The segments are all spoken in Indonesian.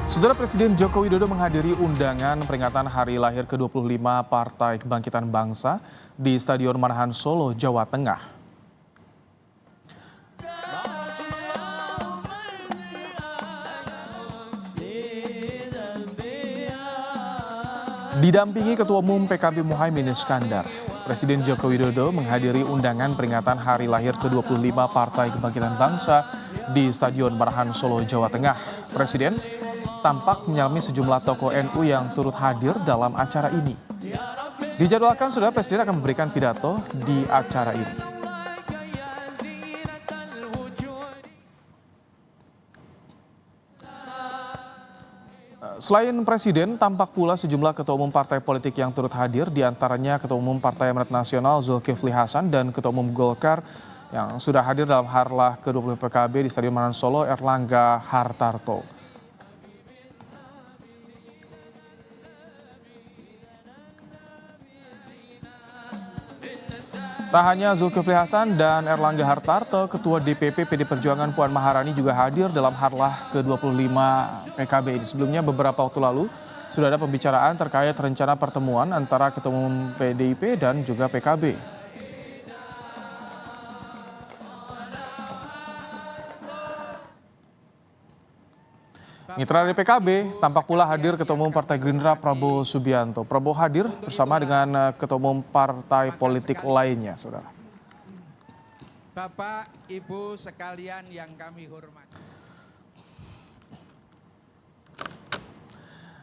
Saudara Presiden Joko Widodo menghadiri undangan peringatan hari lahir ke-25 Partai Kebangkitan Bangsa di Stadion Manahan Solo, Jawa Tengah. Didampingi Ketua Umum PKB Muhaimin Iskandar, Presiden Joko Widodo menghadiri undangan peringatan hari lahir ke-25 Partai Kebangkitan Bangsa di Stadion Manahan Solo, Jawa Tengah. Presiden tampak menyalami sejumlah tokoh NU yang turut hadir dalam acara ini. Dijadwalkan Saudara Presiden akan memberikan pidato di acara ini. Selain Presiden, tampak pula sejumlah ketua umum partai politik yang turut hadir, diantaranya Ketua Umum Partai Amanat Nasional Zulkifli Hasan dan Ketua Umum Golkar yang sudah hadir dalam harlah ke-20 PKB di Stadion Manahan Solo, Erlangga Hartarto. Tak hanya Zulkifli Hasan dan Erlangga Hartarto, Ketua DPP PD Perjuangan Puan Maharani juga hadir dalam harlah ke-25 PKB ini. Sebelumnya beberapa waktu lalu sudah ada pembicaraan terkait rencana pertemuan antara Ketua Umum PDIP dan juga PKB. Mitra dari PKB tampak pula hadir Ketua Umum Partai Gerindra Prabowo Subianto. Prabowo hadir bersama dengan Ketua Umum partai politik lainnya, Saudara. Bapak, Ibu sekalian yang kami hormati.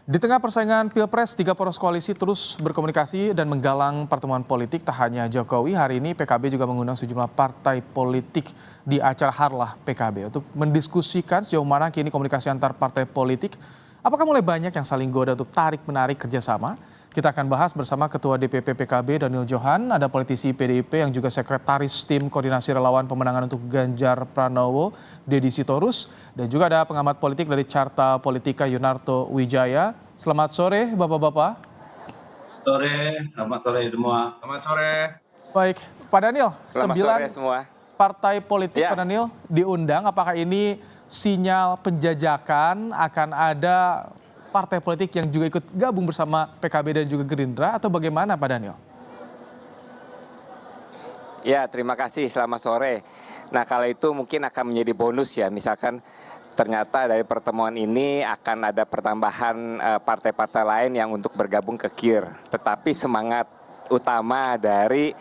Di tengah persaingan Pilpres, tiga poros koalisi terus berkomunikasi dan menggalang pertemuan politik. Tak hanya Jokowi, hari ini PKB juga mengundang sejumlah partai politik di acara harlah PKB untuk mendiskusikan sejauh mana kini komunikasi antar partai politik. Apakah mulai banyak yang saling goda untuk tarik-menarik kerjasama? Kita akan bahas bersama Ketua DPP PKB Daniel Johan, ada politisi PDIP yang juga sekretaris tim koordinasi relawan pemenangan untuk Ganjar Pranowo, Deddy Sitorus, dan juga ada pengamat politik dari Carta Politika Yunarto Wijaya. Selamat sore Bapak-Bapak. Selamat sore semua. Selamat sore. Baik, Pak Daniel, Selamat 9 sore semua. partai politik Ya. Pak Daniel diundang, apakah ini sinyal penjajakan akan ada partai politik yang juga ikut gabung bersama PKB dan juga Gerindra atau bagaimana Pak Daniel? Ya, terima kasih. Selamat sore. Nah, kalau itu mungkin akan menjadi bonus ya. Misalkan ternyata dari pertemuan ini akan ada pertambahan partai-partai lain yang untuk bergabung ke KIR. Tetapi semangat utama dari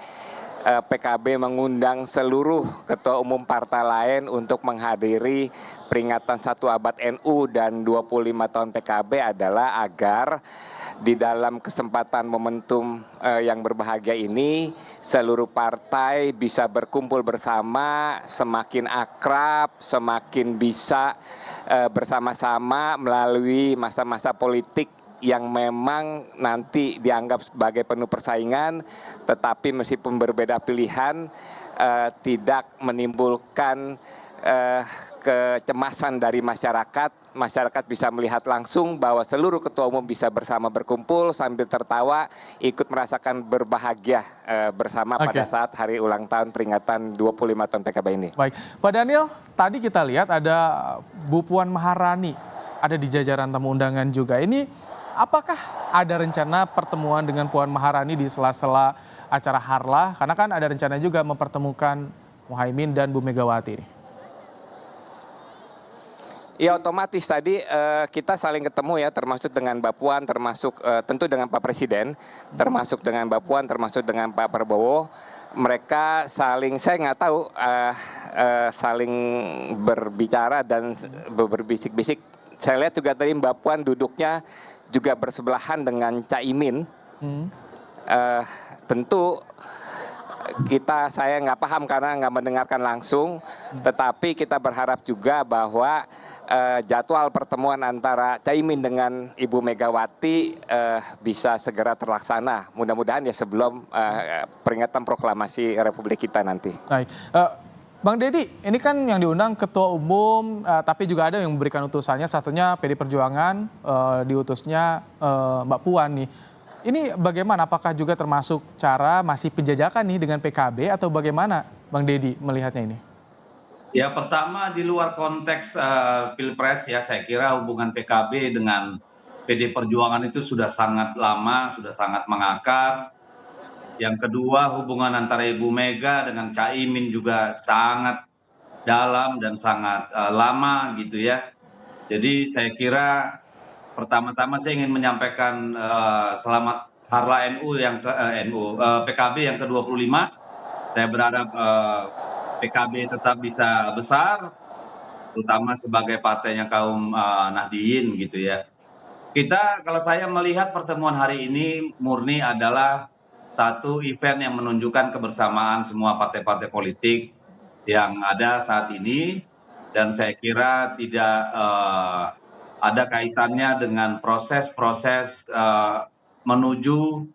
PKB mengundang seluruh ketua umum partai lain untuk menghadiri peringatan 1 abad NU dan 25 tahun PKB adalah agar di dalam kesempatan momentum yang berbahagia ini seluruh partai bisa berkumpul bersama, semakin akrab, semakin bisa bersama-sama melalui masa-masa politik yang memang nanti dianggap sebagai penuh persaingan, tetapi meskipun berbeda pilihan tidak menimbulkan kecemasan dari masyarakat. Masyarakat bisa melihat langsung bahwa seluruh ketua umum bisa bersama berkumpul sambil tertawa, ikut merasakan berbahagia bersama pada saat hari ulang tahun peringatan 25 tahun PKB ini. Baik, Pak Daniel, tadi kita lihat ada Bu Puan Maharani ada di jajaran tamu undangan juga. Ini apakah ada rencana pertemuan dengan Puan Maharani di sela-sela acara harlah? Karena kan ada rencana juga mempertemukan Muhaimin dan Bu Megawati ini. Ya, otomatis tadi kita saling ketemu ya, termasuk dengan Mbak Puan, termasuk tentu dengan Pak Presiden, termasuk dengan Mbak Puan, termasuk dengan Pak Prabowo. Mereka saling, saya nggak tahu, saling berbicara dan berbisik-bisik. Saya lihat juga tadi Mbak Puan duduknya juga bersebelahan dengan Caimin. Tentu saya nggak paham karena nggak mendengarkan langsung, tetapi kita berharap juga bahwa jadwal pertemuan antara Caimin dengan Ibu Megawati bisa segera terlaksana. Mudah-mudahan ya sebelum peringatan proklamasi Republik kita nanti. Baik. Bang Deddy, ini kan yang diundang ketua umum, tapi juga ada yang memberikan utusannya, satunya PD Perjuangan, diutusnya Mbak Puan nih. Ini bagaimana, apakah juga termasuk cara masih penjajakan nih dengan PKB atau bagaimana Bang Deddy melihatnya ini? Ya pertama di luar konteks pilpres ya, saya kira hubungan PKB dengan PD Perjuangan itu sudah sangat lama, sudah sangat mengakar. Yang kedua hubungan antara Ibu Mega dengan Caimin juga sangat dalam dan sangat lama gitu ya. Jadi saya kira pertama-tama saya ingin menyampaikan selamat Harla NU yang ke PKB yang ke-25. Saya berharap PKB tetap bisa besar, terutama sebagai partainya kaum Nahdliyin gitu ya. Kita kalau saya melihat pertemuan hari ini murni adalah satu event yang menunjukkan kebersamaan semua partai-partai politik yang ada saat ini, dan saya kira tidak ada kaitannya dengan proses-proses menuju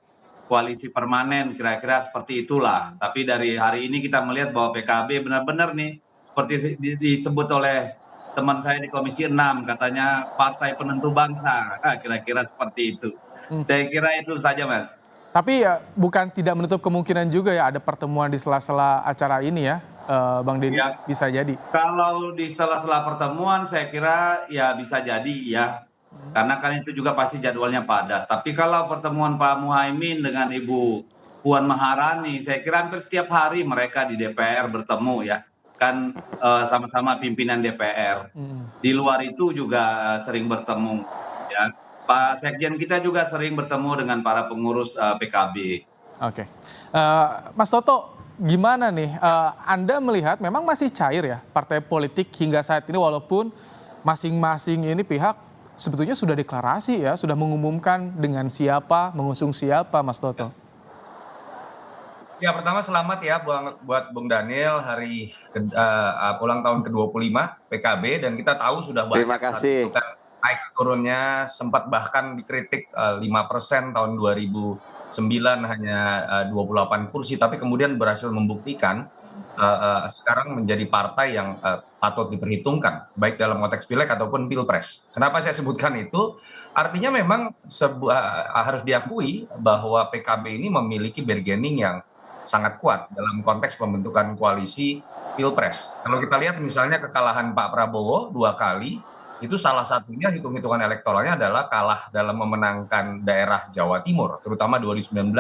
koalisi permanen, kira-kira seperti itulah. Tapi dari hari ini kita melihat bahwa PKB benar-benar nih seperti disebut oleh teman saya di Komisi 6, katanya partai penentu bangsa, kira-kira seperti itu. Saya kira itu saja, Mas. Tapi ya bukan tidak menutup kemungkinan juga ya ada pertemuan di sela-sela acara ini ya, Bang Deddy, Ya, bisa jadi. kalau di sela-sela pertemuan saya kira ya bisa jadi ya, karena kan itu juga pasti jadwalnya padat. Tapi kalau pertemuan Pak Muhaimin dengan Ibu Puan Maharani, saya kira hampir setiap hari mereka di DPR bertemu ya, kan sama-sama pimpinan DPR. Di luar itu juga sering bertemu ya. Pak Sekjen kita juga sering bertemu dengan para pengurus PKB. Oke. Mas Toto, gimana nih? Anda melihat memang masih cair ya partai politik hingga saat ini walaupun masing-masing ini pihak sebetulnya sudah deklarasi ya, sudah mengumumkan dengan siapa, mengusung siapa, Mas Toto. Ya pertama selamat ya buat Bung Daniel hari ulang tahun ke-25 PKB, dan kita tahu sudah banyak. Terima kasih. Naik turunnya sempat bahkan dikritik 5% tahun 2009 hanya 28 kursi, tapi kemudian berhasil membuktikan sekarang menjadi partai yang patut diperhitungkan baik dalam konteks pileg ataupun pilpres. Kenapa saya sebutkan itu? Artinya memang harus diakui bahwa PKB ini memiliki bargaining yang sangat kuat dalam konteks pembentukan koalisi pilpres. Kalau kita lihat misalnya kekalahan Pak Prabowo 2 kali, itu salah satunya hitung-hitungan elektoralnya adalah kalah dalam memenangkan daerah Jawa Timur, terutama 2019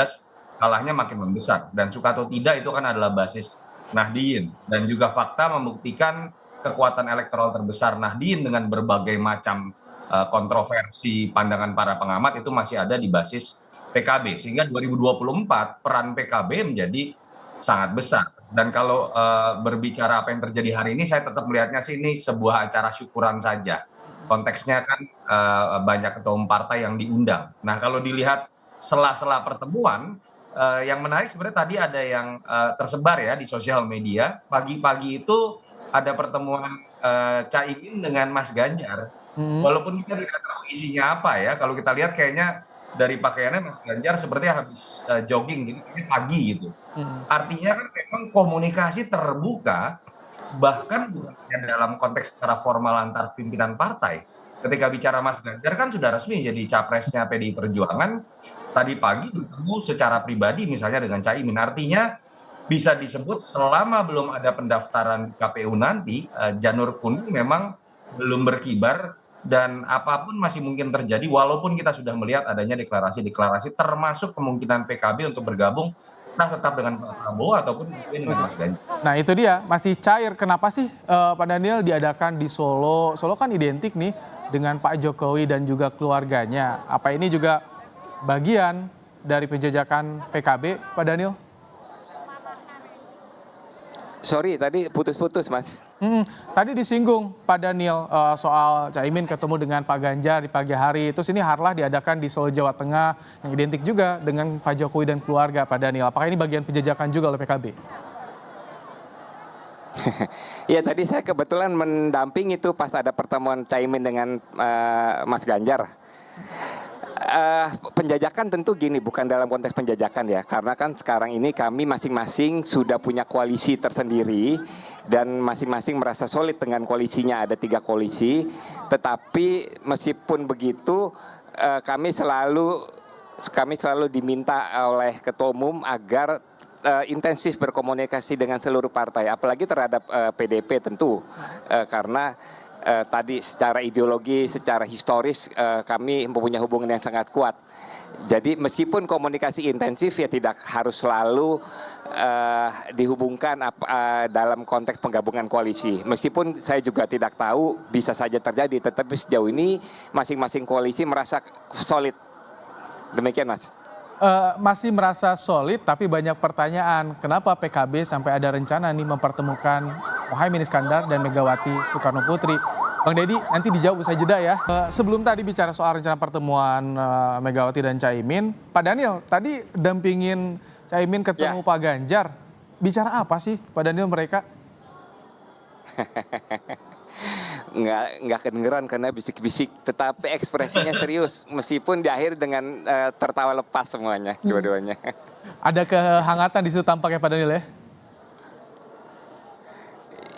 kalahnya makin membesar, dan suka atau tidak itu kan adalah basis Nahdliyin, dan juga fakta membuktikan kekuatan elektoral terbesar Nahdliyin dengan berbagai macam kontroversi pandangan para pengamat itu masih ada di basis PKB, sehingga 2024 peran PKB menjadi sangat besar. Dan kalau berbicara apa yang terjadi hari ini, saya tetap melihatnya sih ini sebuah acara syukuran saja. Konteksnya kan banyak ketua umum partai yang diundang. Nah kalau dilihat sela-sela pertemuan, yang menarik sebenarnya tadi ada yang tersebar ya di sosial media. Pagi-pagi itu ada pertemuan Caimin dengan Mas Ganjar. Walaupun kita tidak tahu isinya apa ya, kalau kita lihat kayaknya dari pakaiannya Mas Ganjar sepertinya habis jogging gitu, pagi gitu. Artinya kan memang komunikasi terbuka, bahkan bukan hanya dalam konteks secara formal antar pimpinan partai. Ketika bicara Mas Ganjar kan sudah resmi jadi capresnya PDI Perjuangan, tadi pagi bertemu secara pribadi misalnya dengan Caimin. Artinya bisa disebut selama belum ada pendaftaran KPU nanti, janur kuning memang belum berkibar, dan apapun masih mungkin terjadi walaupun kita sudah melihat adanya deklarasi-deklarasi termasuk kemungkinan PKB untuk bergabung entah tetap dengan Pak Prabowo ataupun dengan Mas Ganjar. Nah itu dia, masih cair. Kenapa sih Pak Daniel diadakan di Solo? Solo kan identik nih dengan Pak Jokowi dan juga keluarganya. Apa ini juga bagian dari penjajakan PKB, Pak Daniel? Sorry, tadi putus-putus, Mas. Tadi disinggung Pak Daniel soal Caimin ketemu dengan Pak Ganjar di pagi hari. Terus ini harlah diadakan di Solo, Jawa Tengah, yang identik juga dengan Pak Jokowi dan keluarga, Pak Daniel. Apakah ini bagian penjajakan juga oleh PKB? Ya tadi saya kebetulan mendampingi itu pas ada pertemuan Caimin dengan Mas Ganjar. Penjajakan tentu gini, bukan dalam konteks penjajakan ya, karena kan sekarang ini kami masing-masing sudah punya koalisi tersendiri dan masing-masing merasa solid dengan koalisinya, ada 3 koalisi. Tetapi meskipun begitu kami selalu diminta oleh Ketua Umum agar intensif berkomunikasi dengan seluruh partai, apalagi terhadap PDIP tentu, karena tadi secara ideologi, secara historis kami mempunyai hubungan yang sangat kuat. Jadi meskipun komunikasi intensif ya tidak harus selalu dihubungkan dalam konteks penggabungan koalisi. Meskipun saya juga tidak tahu bisa saja terjadi, tetapi sejauh ini masing-masing koalisi merasa solid. Demikian Mas. Masih merasa solid tapi banyak pertanyaan. Kenapa PKB sampai ada rencana nih mempertemukan Muhaimin Iskandar dan Megawati Soekarno Putri? Bang Deddy, nanti dijawab usai jeda ya. Sebelum tadi bicara soal rencana pertemuan Megawati dan Caimin, Pak Daniel tadi dampingin Caimin ketemu Pak Ganjar. Bicara apa sih Pak Daniel mereka? Nggak kedengeran karena bisik-bisik, tetapi ekspresinya serius meskipun di akhir dengan tertawa lepas semuanya, dua-duanya. Ada kehangatan di situ tampaknya Pak Daniel ya?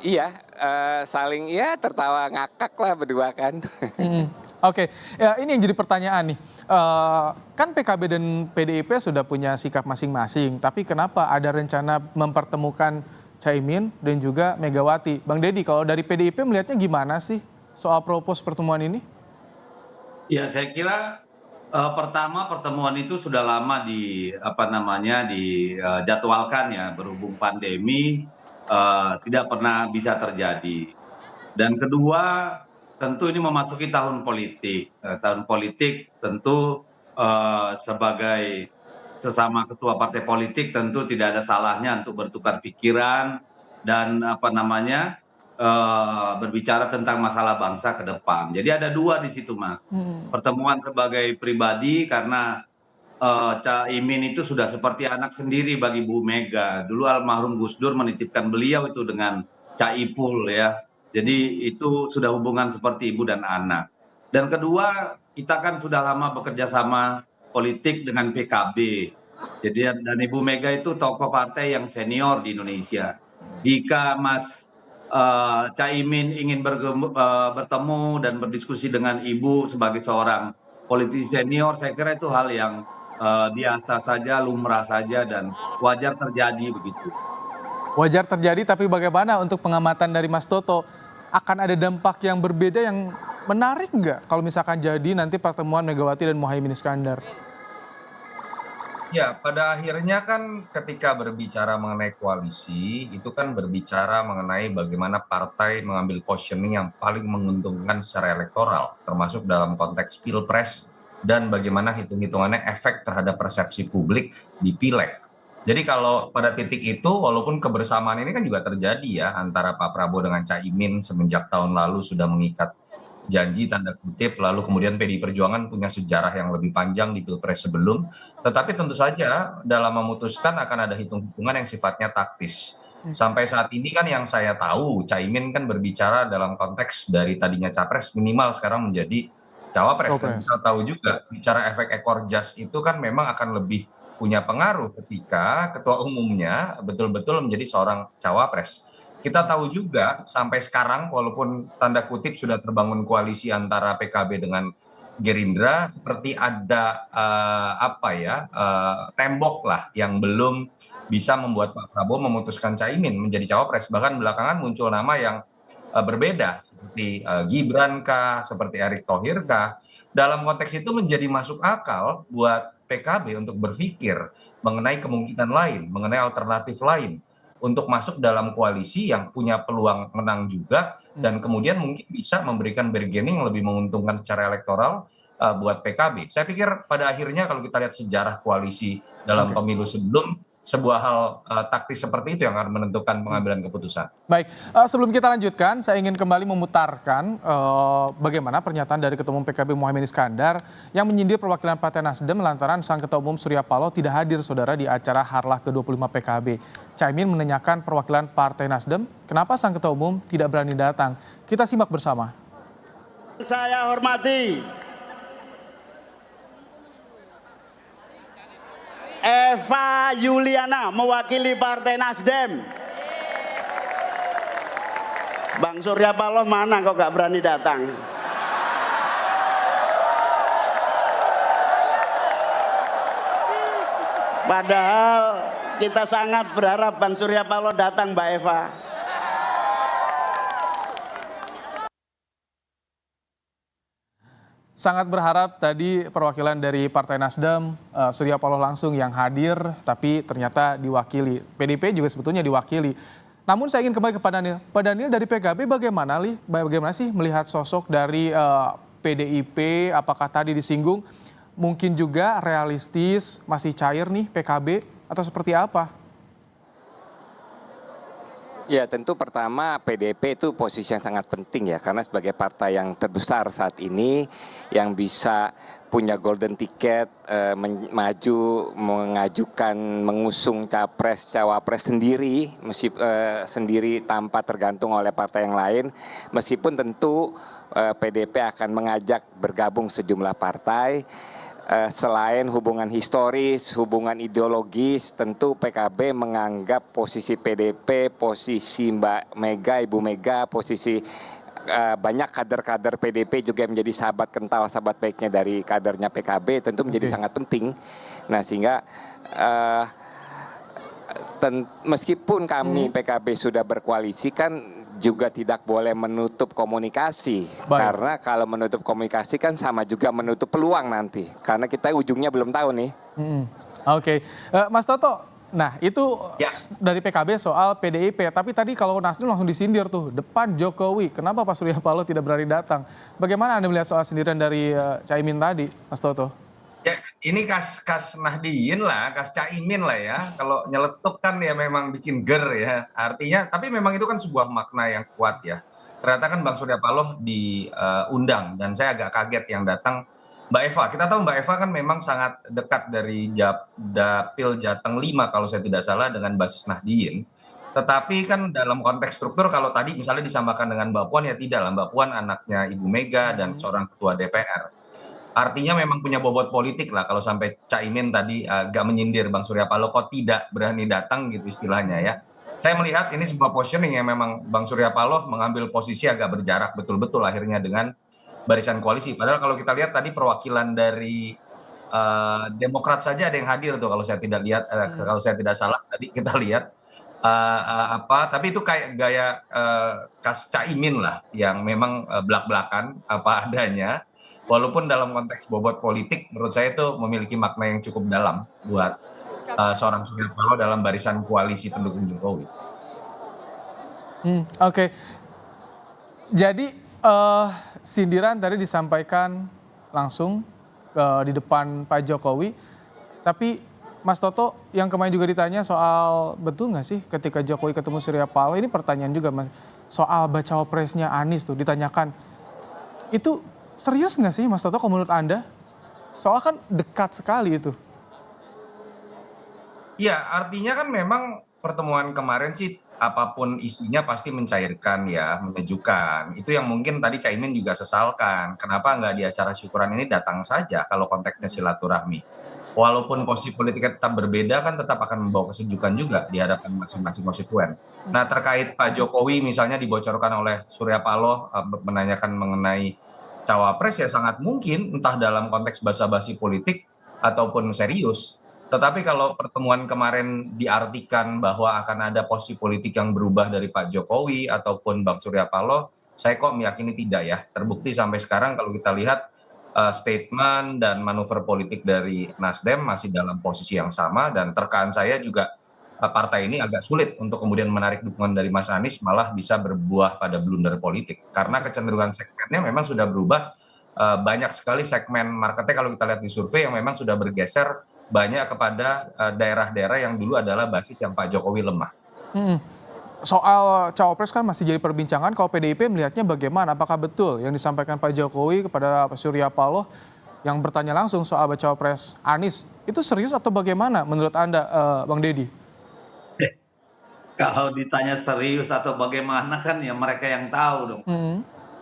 Iya, saling ya tertawa ngakak lah berdua kan. Oke, ya, ini yang jadi pertanyaan nih. Kan PKB dan PDIP sudah punya sikap masing-masing, tapi kenapa ada rencana mempertemukan Caimin dan juga Megawati? Bang Deddy, kalau dari PDIP melihatnya gimana sih soal propos pertemuan ini? Ya, saya kira pertama pertemuan itu sudah lama dijadwalkan ya, berhubung pandemi tidak pernah bisa terjadi. Dan kedua, tentu ini memasuki tahun politik. Tahun politik tentu sebagai sesama ketua partai politik tentu tidak ada salahnya untuk bertukar pikiran dan berbicara tentang masalah bangsa ke depan. Jadi ada dua di situ, Mas. Pertemuan sebagai pribadi karena Caimin itu sudah seperti anak sendiri bagi Bu Mega. Dulu almarhum Gus Dur menitipkan beliau itu dengan Caipul ya. Jadi itu sudah hubungan seperti ibu dan anak. Dan kedua, kita kan sudah lama bekerja sama politik dengan PKB. Jadi dan Ibu Mega itu tokoh partai yang senior di Indonesia. Jika Mas Caimin ingin bertemu dan berdiskusi dengan Ibu sebagai seorang politisi senior, saya kira itu hal yang biasa saja, lumrah saja dan wajar terjadi begitu. Wajar terjadi, tapi bagaimana untuk pengamatan dari Mas Toto? Akan ada dampak yang berbeda yang menarik nggak kalau misalkan jadi nanti pertemuan Megawati dan Muhaimin Iskandar? Ya, pada akhirnya kan ketika berbicara mengenai koalisi, itu kan berbicara mengenai bagaimana partai mengambil positioning yang paling menguntungkan secara elektoral, termasuk dalam konteks pilpres, dan bagaimana hitung-hitungannya efek terhadap persepsi publik di pileg. Jadi kalau pada titik itu, walaupun kebersamaan ini kan juga terjadi ya, antara Pak Prabowo dengan Caimin semenjak tahun lalu sudah mengikat janji tanda kutip, lalu kemudian PDI Perjuangan punya sejarah yang lebih panjang di pilpres sebelum, tetapi tentu saja dalam memutuskan akan ada hitung-hitungan yang sifatnya taktis. Sampai saat ini kan yang saya tahu, Caimin kan berbicara dalam konteks dari tadinya capres minimal sekarang menjadi cawapres. Dan kita tahu juga bicara efek ekor jas itu kan memang akan lebih punya pengaruh ketika ketua umumnya betul-betul menjadi seorang cawapres. Kita tahu juga sampai sekarang walaupun tanda kutip sudah terbangun koalisi antara PKB dengan Gerindra, seperti ada tembok lah yang belum bisa membuat Pak Prabowo memutuskan Caimin menjadi cawapres. Bahkan belakangan muncul nama yang berbeda seperti Gibran kah, seperti Erick Thohir kah. Dalam konteks itu menjadi masuk akal buat PKB untuk berpikir mengenai kemungkinan lain, mengenai alternatif lain untuk masuk dalam koalisi yang punya peluang menang juga dan kemudian mungkin bisa memberikan bargaining yang lebih menguntungkan secara elektoral buat PKB. Saya pikir pada akhirnya kalau kita lihat sejarah koalisi dalam pemilu sebelum, sebuah hal taktis seperti itu yang akan menentukan pengambilan keputusan. Baik, sebelum kita lanjutkan, saya ingin kembali memutarkan bagaimana pernyataan dari Ketua Umum PKB Muhaimin Iskandar yang menyindir perwakilan Partai Nasdem lantaran sang Ketua Umum Surya Paloh tidak hadir saudara di acara Harlah ke-25 PKB. Caimin menanyakan perwakilan Partai Nasdem, kenapa sang Ketua Umum tidak berani datang? Kita simak bersama. Saya hormati Eva Yuliana mewakili Partai Nasdem. Bang Surya Paloh mana kok gak berani datang? Padahal Kita sangat berharap Bang Surya Paloh datang, Mbak Eva. Sangat berharap tadi perwakilan dari Partai Nasdem, Surya Paloh langsung yang hadir, tapi ternyata diwakili. PDIP juga sebetulnya diwakili. Namun saya ingin kembali ke Pak Daniel. Pak Daniel dari PKB bagaimana sih melihat sosok dari PDIP? Apakah tadi disinggung mungkin juga realistis, masih cair nih PKB atau seperti apa? Ya tentu pertama PDIP itu posisi yang sangat penting ya, karena sebagai partai yang terbesar saat ini yang bisa punya golden ticket, maju mengajukan mengusung capres cawapres sendiri, sendiri tanpa tergantung oleh partai yang lain, meskipun tentu PDIP akan mengajak bergabung sejumlah partai. Selain hubungan historis, hubungan ideologis, tentu PKB menganggap posisi PDIP, posisi Mbak Mega, Ibu Mega, posisi banyak kader-kader PDIP juga menjadi sahabat kental, sahabat baiknya dari kadernya PKB, tentu menjadi sangat penting. Nah sehingga meskipun kami PKB sudah berkoalisi kan juga tidak boleh menutup komunikasi. Karena kalau menutup komunikasi kan sama juga menutup peluang nanti. Karena kita ujungnya belum tahu nih. Oke. Mas Toto, nah itu dari PKB soal PDIP. Tapi tadi kalau Nasdem langsung disindir tuh, depan Jokowi. Kenapa Pak Surya Paloh tidak berani datang? Bagaimana Anda melihat soal sindiran dari Caimin tadi, Mas Toto? Ya, ini kas Nahdiyin lah, kas Caimin lah ya. Kalau nyeletuk kan ya memang bikin ger ya. Artinya, tapi memang itu kan sebuah makna yang kuat ya. Ternyata kan Bang Surya Paloh diundang dan saya agak kaget yang datang Mbak Eva. Kita tahu Mbak Eva kan memang sangat dekat dari Dapil Jateng 5 kalau saya tidak salah dengan basis Nahdiyin. Tetapi kan dalam konteks struktur kalau tadi misalnya disamakan dengan Mbak Puan ya tidak lah. Mbak Puan anaknya Ibu Mega dan seorang ketua DPR. Artinya memang punya bobot politik lah kalau sampai Caimin tadi agak menyindir Bang Surya Paloh kok tidak berani datang gitu istilahnya ya. Saya melihat ini sebuah positioning yang memang Bang Surya Paloh mengambil posisi agak berjarak betul-betul akhirnya dengan barisan koalisi. Padahal kalau kita lihat tadi perwakilan dari Demokrat saja ada yang hadir tuh kalau saya tidak lihat kalau saya tidak salah tadi kita lihat tapi itu kayak gaya kas Caimin lah yang memang belak-belakan apa adanya. Walaupun dalam konteks bobot politik menurut saya itu memiliki makna yang cukup dalam buat seorang Surya Paloh dalam barisan koalisi pendukung Jokowi. Oke. Jadi sindiran tadi disampaikan langsung di depan Pak Jokowi. Tapi Mas Toto yang kemarin juga ditanya soal betul nggak sih ketika Jokowi ketemu Surya Paloh, ini pertanyaan juga Mas, soal bacawa presnya Anies tuh ditanyakan. Itu serius nggak sih Mas Toto kalau menurut Anda? Soalnya kan dekat sekali itu. Ya artinya kan memang pertemuan kemarin sih apapun isinya pasti mencairkan ya, menyejukkan. Itu yang mungkin tadi Caimin juga sesalkan. Kenapa nggak di acara syukuran ini datang saja kalau konteksnya silaturahmi. Walaupun posisi politiknya tetap berbeda kan tetap akan membawa kesejukan juga di hadapan masing-masing konstituen. Nah terkait Pak Jokowi misalnya dibocorkan oleh Surya Paloh menanyakan mengenai cawapres ya sangat mungkin entah dalam konteks basa-basi politik ataupun serius. Tetapi kalau pertemuan kemarin diartikan bahwa akan ada posisi politik yang berubah dari Pak Jokowi ataupun Bang Surya Paloh, saya kok meyakini tidak ya. Terbukti sampai sekarang kalau kita lihat statement dan manuver politik dari Nasdem masih dalam posisi yang sama dan terkaan saya juga partai ini agak sulit untuk kemudian menarik dukungan dari Mas Anies malah bisa berbuah pada blunder politik. Karena kecenderungan segmennya memang sudah berubah, banyak sekali segmen marketnya kalau kita lihat di survei yang memang sudah bergeser banyak kepada daerah-daerah yang dulu adalah basis yang Pak Jokowi lemah. Soal cawapres kan masih jadi perbincangan, kalau PDIP melihatnya bagaimana? Apakah betul yang disampaikan Pak Jokowi kepada Pak Surya Paloh yang bertanya langsung soal cawapres Anies, itu serius atau bagaimana menurut Anda Bang Deddy? Kalau ditanya serius atau bagaimana kan ya mereka yang tahu dong.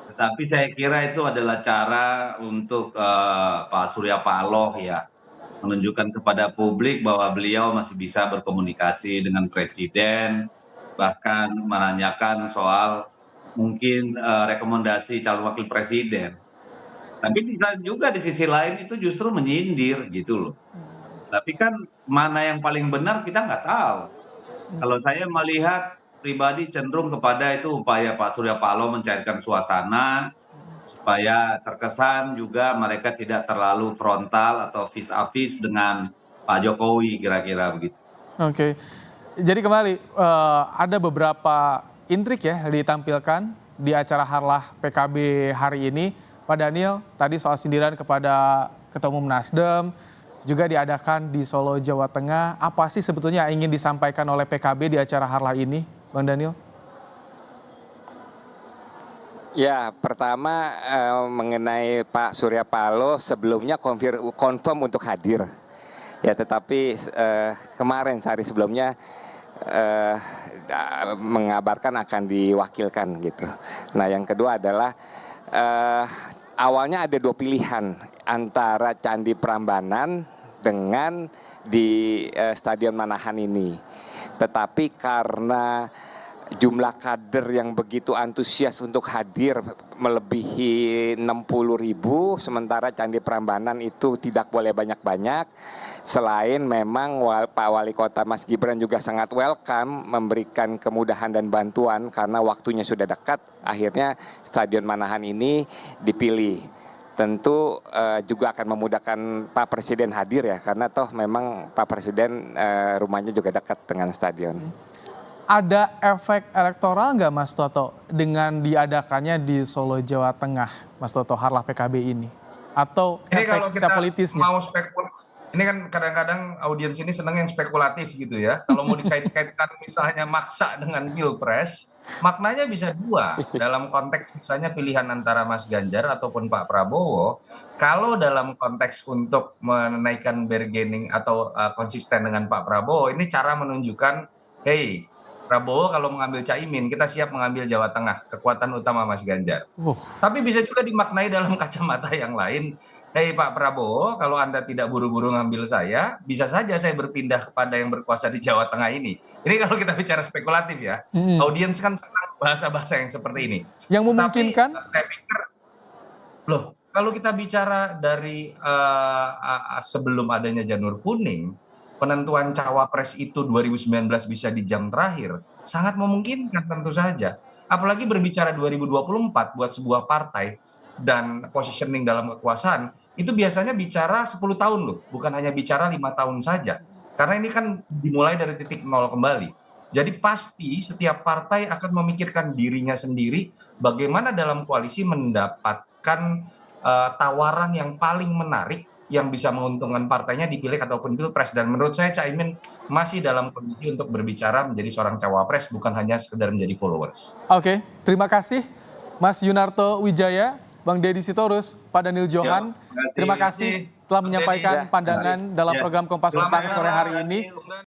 Tetapi saya kira itu adalah cara untuk Pak Surya Paloh ya menunjukkan kepada publik bahwa beliau masih bisa berkomunikasi dengan presiden, bahkan menanyakan soal mungkin rekomendasi calon wakil presiden. Tapi bisa juga di sisi lain itu justru menyindir gitu loh. Tapi kan mana yang paling benar kita nggak tahu. Kalau saya melihat pribadi cenderung kepada itu upaya Pak Surya Paloh mencairkan suasana, supaya terkesan juga mereka tidak terlalu frontal atau vis a vis dengan Pak Jokowi, kira-kira begitu. Oke, jadi kembali ada beberapa intrik ya ditampilkan di acara Harlah PKB hari ini. Pak Daniel, tadi soal sindiran kepada Ketua Umum Nasdem juga diadakan di Solo, Jawa Tengah. Apa sih sebetulnya yang ingin disampaikan oleh PKB di acara Harlah ini, Bang Daniel? Ya, pertama mengenai Pak Surya Paloh sebelumnya confirm untuk hadir. Ya, tetapi kemarin sehari sebelumnya mengabarkan akan diwakilkan gitu. Nah, yang kedua adalah awalnya ada dua pilihan antara Candi Prambanan dengan di Stadion Manahan ini. Tetapi karena jumlah kader yang begitu antusias untuk hadir melebihi 60.000, sementara Candi Prambanan itu tidak boleh banyak-banyak. Selain memang Pak Wali Kota Mas Gibran juga sangat welcome memberikan kemudahan dan bantuan karena waktunya sudah dekat, akhirnya Stadion Manahan ini dipilih. Tentu juga akan memudahkan Pak Presiden hadir ya, karena toh memang Pak Presiden rumahnya juga dekat dengan stadion. Ada efek elektoral nggak Mas Toto dengan diadakannya di Solo, Jawa Tengah, Mas Toto, Harlah PKB ini? Atau Ini efek kalau kita politisnya? mau ini kan kadang-kadang audiens ini senang yang spekulatif gitu ya. Kalau mau dikait-kaitkan misalnya maksa dengan Pilpres, maknanya bisa dua. Dalam konteks misalnya pilihan antara Mas Ganjar ataupun Pak Prabowo, kalau dalam konteks untuk menaikkan bargaining atau konsisten dengan Pak Prabowo, ini cara menunjukkan, hey, Prabowo kalau mengambil Caimin, kita siap mengambil Jawa Tengah, kekuatan utama Mas Ganjar. Tapi bisa juga dimaknai dalam kacamata yang lain. Hei Pak Prabowo, kalau Anda tidak buru-buru ngambil saya, bisa saja saya berpindah kepada yang berkuasa di Jawa Tengah ini. Ini kalau kita bicara spekulatif ya. Audiens kan senang bahasa-bahasa yang seperti ini. Yang memungkinkan? Tapi saya pikir, loh, kalau kita bicara dari sebelum adanya janur kuning, penentuan cawapres itu 2019 bisa di jam terakhir, sangat memungkinkan tentu saja. Apalagi berbicara 2024 buat sebuah partai dan positioning dalam kekuasaan, itu biasanya bicara 10 tahun loh, bukan hanya bicara 5 tahun saja. Karena ini kan dimulai dari titik nol kembali. Jadi pasti setiap partai akan memikirkan dirinya sendiri bagaimana dalam koalisi mendapatkan tawaran yang paling menarik yang bisa menguntungkan partainya di pileg ataupun pilpres. Dan menurut saya Caimin masih dalam kondisi untuk berbicara menjadi seorang cawapres, bukan hanya sekedar menjadi followers. Oke, terima kasih Mas Yunarto Wijaya, Bang Deddy Sitorus, Pak Daniel Johan. Terima kasih telah menyampaikan pandangan dalam program Kompas Petang sore hari ini.